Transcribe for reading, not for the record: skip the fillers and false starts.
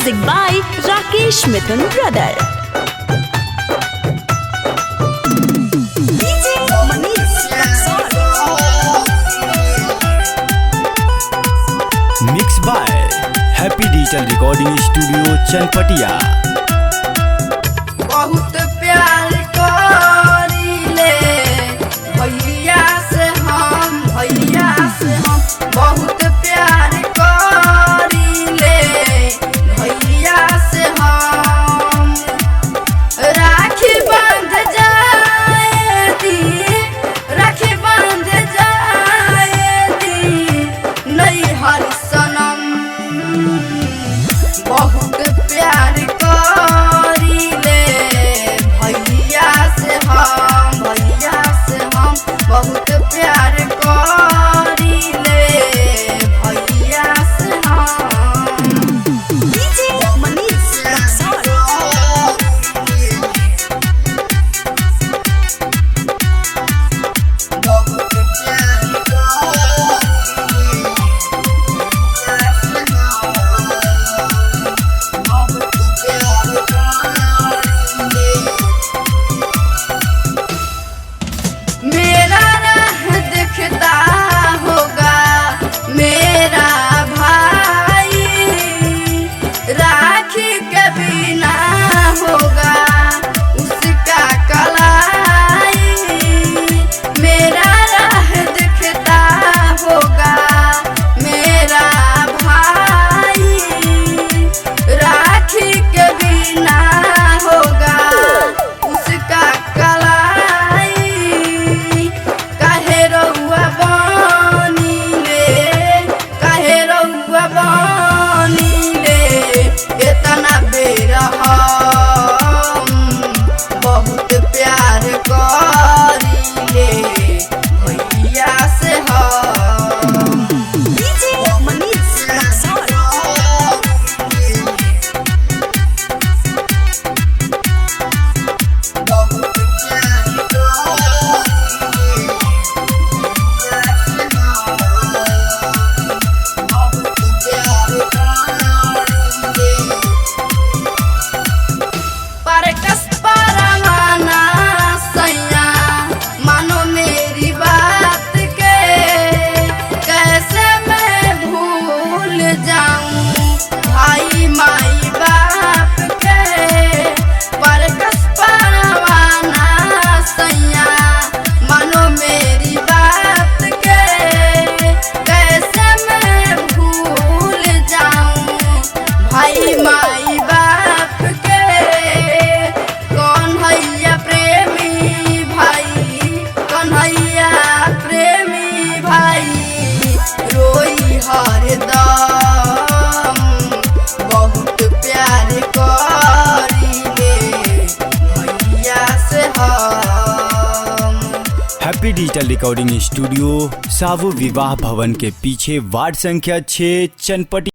Music by Rakesh Mithun Brother. Mix by happy digital recording studio Chanpatia. बहुत प्यार करीले भैया से हम बहुत प्यार करीले भैया से हम राखी बांध जाए दी नहीं हर सनम बहुत प्यार करीले भैया से हम बहुत प्यार करीले भैया से हम। मेरा राह दिखता होगा मेरा भाई, राखी के बिना होगा उसका कलाई। मेरा राह दिखता होगा मेरा भाई, राखी के बिना होगा उसका कलाई। काहे रउआ बानीले इतना बेर हम बहुत प्यार करीले भैया से हम। मानो मेरी बात के कैसे मैं भूल जाऊं भाई माई बाप के। परकस परवाना सैया मानो मेरी बात के कैसे मैं भूल जाऊं भाई माई बाप के। कन्हैया प्रेमी भाई रोई हरदम बहुत प्यार करीले भैया से हम। हैप्पी डिजिटल रिकॉर्डिंग स्टूडियो सावु विवाह भवन के पीछे वार्ड संख्या 6 चनपटिया।